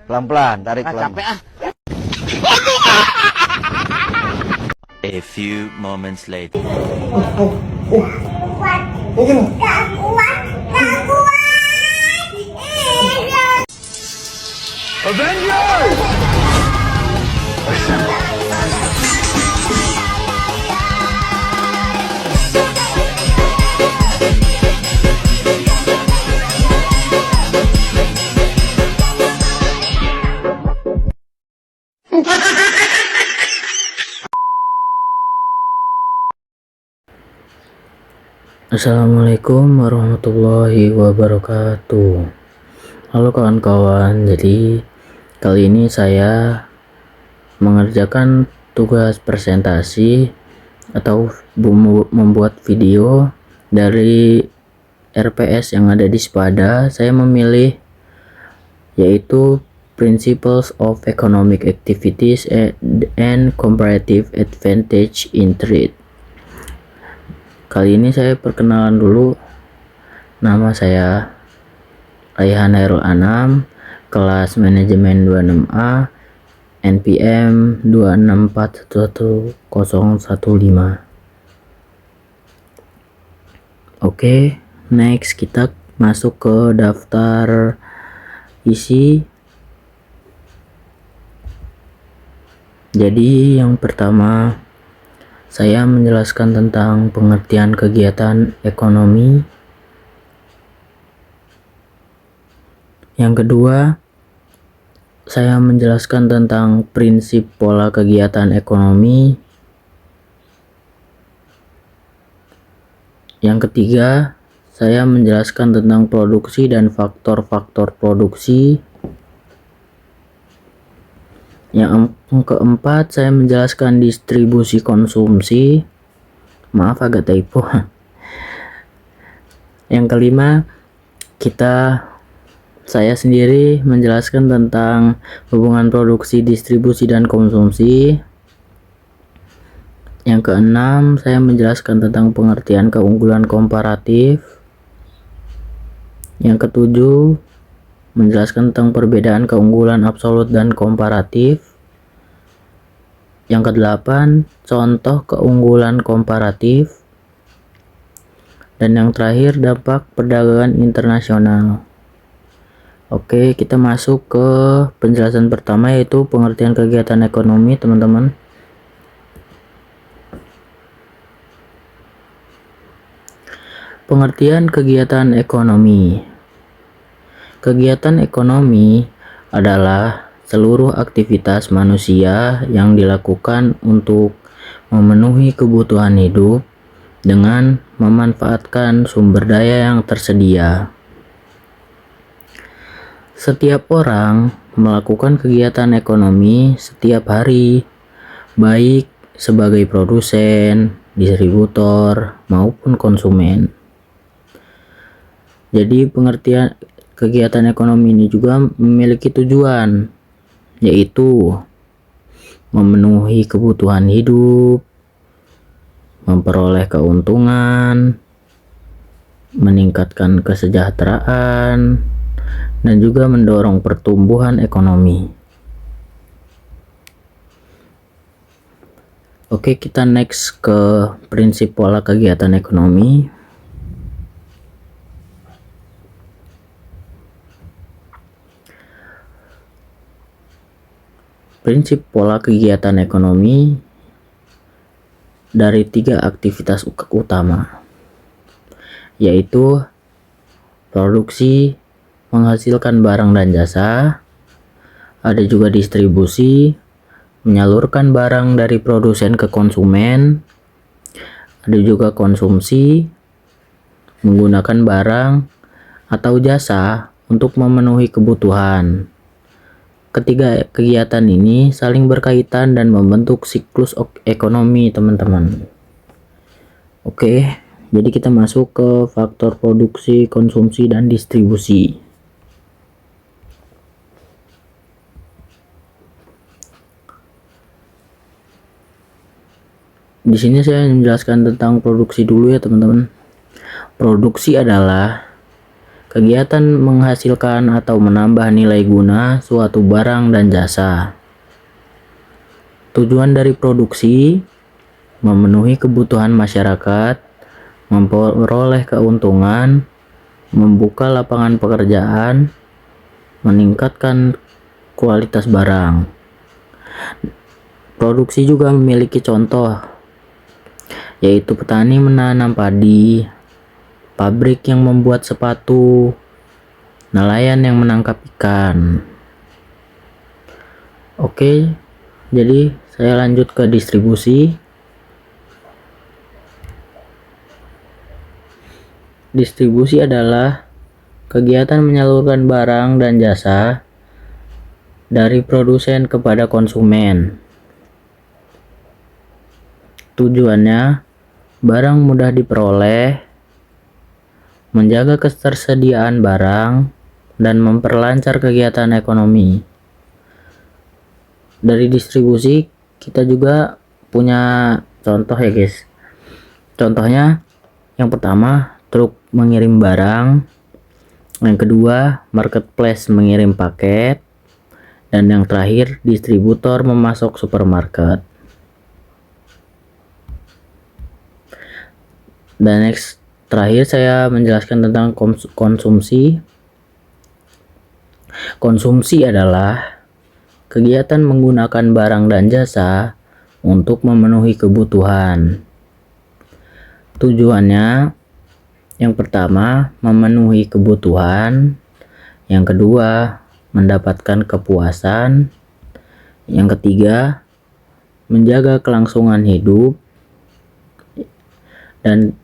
Pelan-pelan, tarik pelan. Capek ah. A few moments later. Avengers! Assemble. Assalamualaikum warahmatullahi wabarakatuh. Halo kawan-kawan, jadi kali ini saya mengerjakan tugas presentasi atau membuat video dari RPS yang ada di Spada. Saya memilih yaitu Principles of Economic Activities and Comparative Advantage in Trade. Kali ini saya perkenalan dulu. Nama saya Raihan Hairul Anam, kelas manajemen 26A, NPM 264111015. Oke, next kita masuk ke daftar isi. Jadi yang pertama, saya menjelaskan tentang pengertian kegiatan ekonomi. Yang kedua, saya menjelaskan tentang prinsip pola kegiatan ekonomi. Yang ketiga, saya menjelaskan tentang produksi dan faktor-faktor produksi. Yang keempat, saya menjelaskan distribusi konsumsi. Maaf agak typo. Yang kelima, saya sendiri menjelaskan tentang hubungan produksi, distribusi, dan konsumsi. Yang keenam, saya menjelaskan tentang pengertian keunggulan komparatif. Yang ketujuh, menjelaskan tentang perbedaan keunggulan absolut dan komparatif. Yang kedelapan, contoh keunggulan komparatif. Dan yang terakhir, dampak perdagangan internasional. Oke, kita masuk ke penjelasan pertama, yaitu pengertian kegiatan ekonomi, teman-teman. Pengertian kegiatan ekonomi. Kegiatan ekonomi adalah seluruh aktivitas manusia yang dilakukan untuk memenuhi kebutuhan hidup dengan memanfaatkan sumber daya yang tersedia. Setiap orang melakukan kegiatan ekonomi setiap hari, baik sebagai produsen, distributor, maupun konsumen. Jadi pengertian kegiatan ekonomi ini juga memiliki tujuan, yaitu memenuhi kebutuhan hidup, memperoleh keuntungan, meningkatkan kesejahteraan, dan juga mendorong pertumbuhan ekonomi. Oke, kita next ke prinsip pola kegiatan ekonomi. Prinsip pola kegiatan ekonomi dari 3 aktivitas utama, yaitu produksi, menghasilkan barang dan jasa, ada juga distribusi, menyalurkan barang dari produsen ke konsumen, ada juga konsumsi, menggunakan barang atau jasa untuk memenuhi kebutuhan. Ketiga kegiatan ini saling berkaitan dan membentuk siklus ekonomi, teman-teman. Oke, jadi kita masuk ke faktor produksi, konsumsi, dan distribusi. Di sini saya menjelaskan tentang produksi dulu ya, teman-teman. Produksi adalah kegiatan menghasilkan atau menambah nilai guna suatu barang dan jasa. Tujuan dari produksi memenuhi kebutuhan masyarakat, memperoleh keuntungan, membuka lapangan pekerjaan, meningkatkan kualitas barang. Produksi juga memiliki contoh, yaitu petani menanam padi, pabrik yang membuat sepatu, nelayan yang menangkap ikan. Oke, jadi saya lanjut ke distribusi. Distribusi adalah kegiatan menyalurkan barang dan jasa dari produsen kepada konsumen. Tujuannya, barang mudah diperoleh, menjaga ketersediaan barang, dan memperlancar kegiatan ekonomi. Dari distribusi, kita juga punya contoh ya guys. Contohnya, yang pertama, truk mengirim barang. Yang kedua, marketplace mengirim paket. Dan yang terakhir, distributor memasok supermarket. Dan next, terakhir saya menjelaskan tentang konsumsi. Konsumsi adalah kegiatan menggunakan barang dan jasa untuk memenuhi kebutuhan. Tujuannya, yang pertama, memenuhi kebutuhan. Yang kedua, mendapatkan kepuasan. Yang ketiga, menjaga kelangsungan hidup. Dan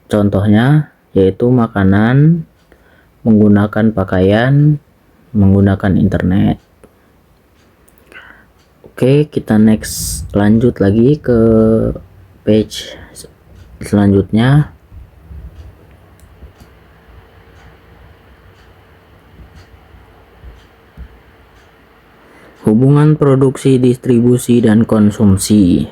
contohnya yaitu makanan, menggunakan pakaian, menggunakan internet. Oke, kita next lanjut lagi ke page selanjutnya. Hubungan produksi, distribusi, dan konsumsi.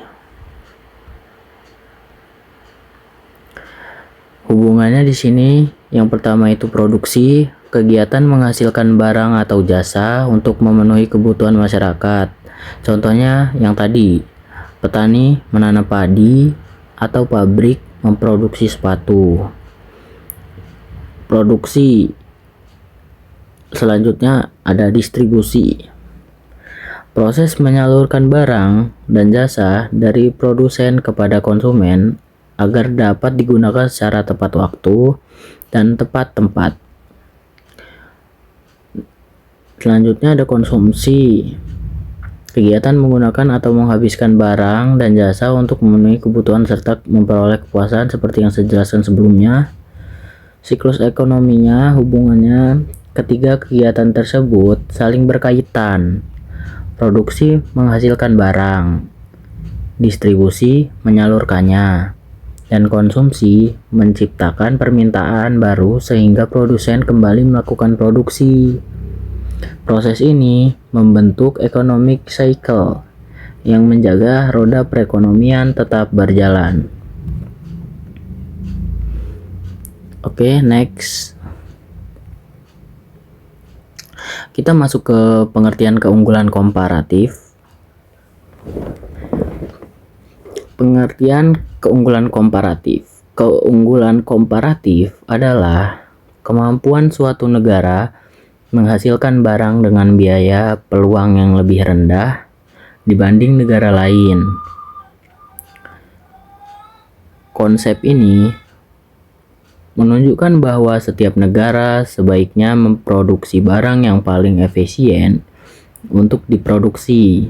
Hubungannya di sini yang pertama itu produksi, kegiatan menghasilkan barang atau jasa untuk memenuhi kebutuhan masyarakat. Contohnya yang tadi, petani menanam padi atau pabrik memproduksi sepatu. Produksi. Selanjutnya ada distribusi. Proses menyalurkan barang dan jasa dari produsen kepada konsumen agar dapat digunakan secara tepat waktu dan tepat tempat. Selanjutnya ada konsumsi. Kegiatan menggunakan atau menghabiskan barang dan jasa untuk memenuhi kebutuhan serta memperoleh kepuasan seperti yang saya jelaskan sebelumnya. Siklus ekonominya, hubungannya ketiga kegiatan tersebut saling berkaitan. Produksi menghasilkan barang, distribusi menyalurkannya, dan konsumsi menciptakan permintaan baru sehingga produsen kembali melakukan produksi. Proses ini membentuk economic cycle yang menjaga roda perekonomian tetap berjalan. Oke, next. Kita masuk ke pengertian keunggulan komparatif. Pengertian keunggulan komparatif. Keunggulan komparatif adalah kemampuan suatu negara menghasilkan barang dengan biaya peluang yang lebih rendah dibanding negara lain. Konsep ini menunjukkan bahwa setiap negara sebaiknya memproduksi barang yang paling efisien untuk diproduksi,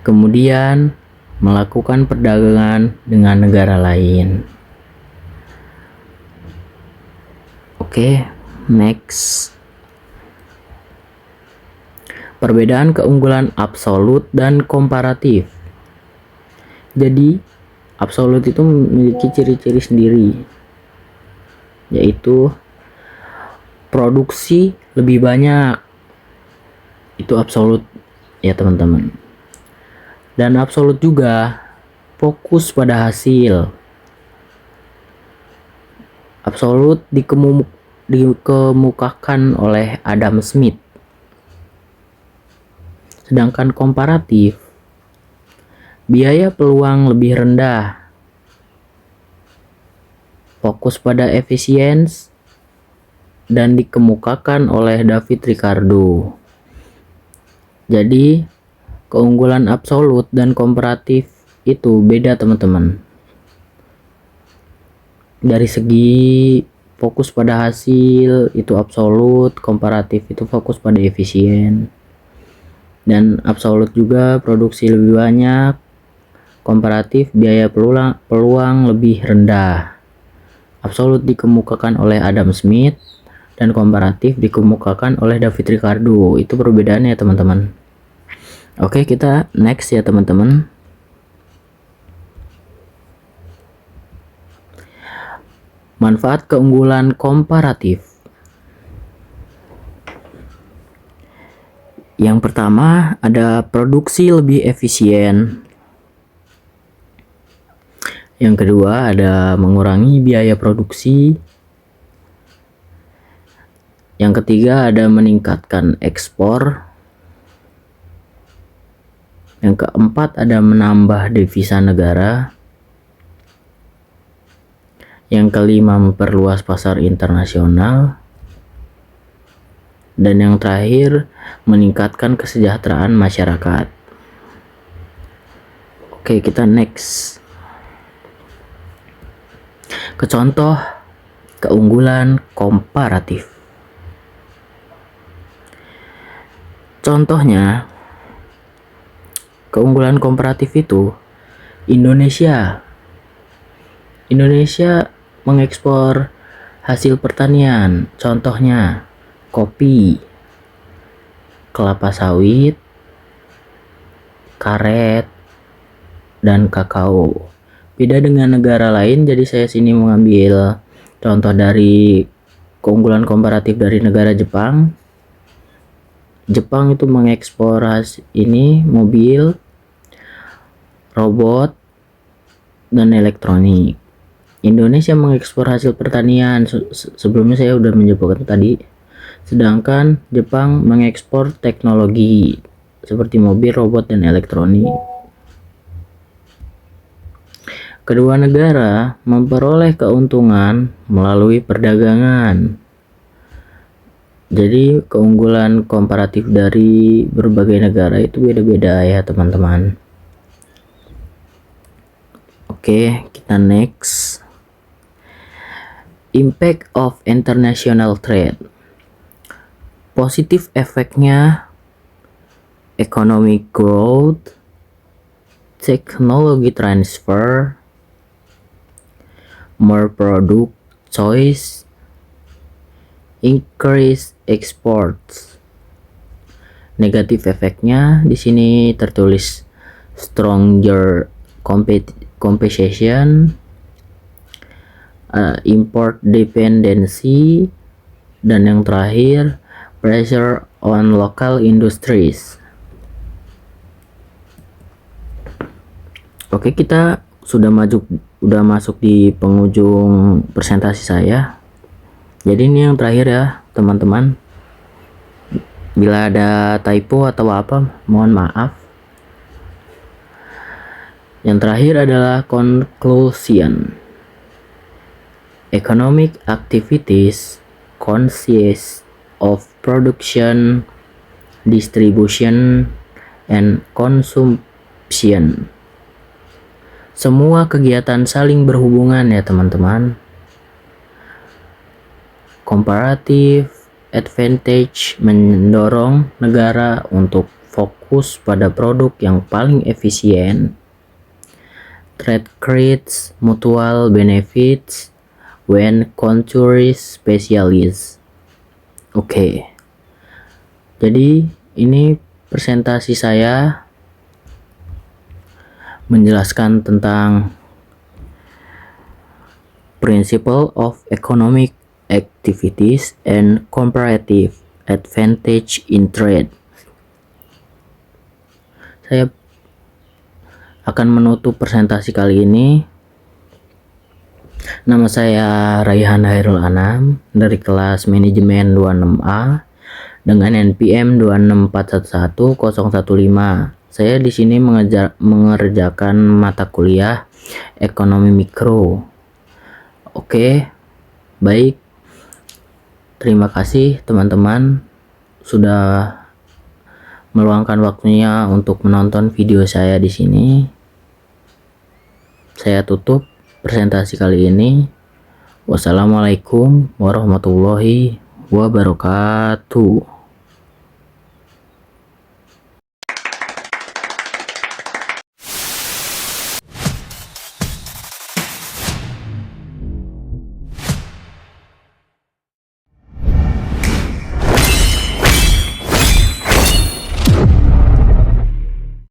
kemudian melakukan perdagangan dengan negara lain. Oke, next. Perbedaan keunggulan absolut dan komparatif. Jadi, absolut itu memiliki ciri-ciri sendiri, yaitu produksi lebih banyak. Itu absolut ya teman-teman. Dan absolut juga fokus pada hasil. Absolut dikemukakan oleh Adam Smith. Sedangkan komparatif, biaya peluang lebih rendah, fokus pada efisiensi, dan dikemukakan oleh David Ricardo. Jadi keunggulan absolut dan komparatif itu beda teman-teman. Dari segi fokus pada hasil itu absolut, komparatif itu fokus pada efisien. Dan absolut juga produksi lebih banyak, komparatif biaya peluang lebih rendah. Absolut dikemukakan oleh Adam Smith dan komparatif dikemukakan oleh David Ricardo. Itu perbedaannya teman-teman. Oke, kita next ya teman-teman. Manfaat keunggulan komparatif. Yang pertama ada produksi lebih efisien. Yang kedua ada mengurangi biaya produksi. Yang ketiga ada meningkatkan ekspor. Yang keempat ada menambah devisa negara. Yang kelima memperluas pasar internasional. Dan yang terakhir meningkatkan kesejahteraan masyarakat. Oke, kita next ke contoh keunggulan komparatif. Contohnya, keunggulan komparatif itu Indonesia mengekspor hasil pertanian, contohnya kopi, kelapa sawit, karet, dan kakao. Beda dengan negara lain, jadi saya sini mengambil contoh dari keunggulan komparatif dari negara Jepang. Jepang itu mengekspor ini mobil, robot, dan elektronik. Indonesia mengekspor hasil pertanian, sebelumnya saya sudah menyebutkan tadi. Sedangkan Jepang mengekspor teknologi seperti mobil, robot, dan elektronik. Kedua negara memperoleh keuntungan melalui perdagangan. Jadi keunggulan komparatif dari berbagai negara itu beda-beda ya teman-teman. Oke, kita next. Impact of international trade. Positif efeknya economic growth, technology transfer, more product choice, increase exports. Negatif efeknya di sini tertulis stronger competition, import dependency, dan yang terakhir pressure on local industries. Oke, kita sudah masuk di penghujung presentasi saya. Jadi ini yang terakhir ya teman-teman. Bila ada typo atau apa, mohon maaf. Yang terakhir adalah conclusion. Economic activities consist of production, distribution, and consumption. Semua kegiatan saling berhubungan ya teman-teman. Comparative advantage mendorong negara untuk fokus pada produk yang paling efisien. Trade creates mutual benefits when countries specialize. Oke. Jadi ini presentasi saya menjelaskan tentang principle of economic activities and comparative advantage in trade. Saya akan menutup presentasi kali ini. Nama saya Raihan Hairul Anam dari kelas manajemen 26A dengan NPM 264111015. Saya di sini mengerjakan mata kuliah ekonomi mikro. Oke, baik. Terima kasih teman-teman sudah meluangkan waktunya untuk menonton video saya di sini. Saya tutup presentasi kali ini. Wassalamualaikum warahmatullahi wabarakatuh.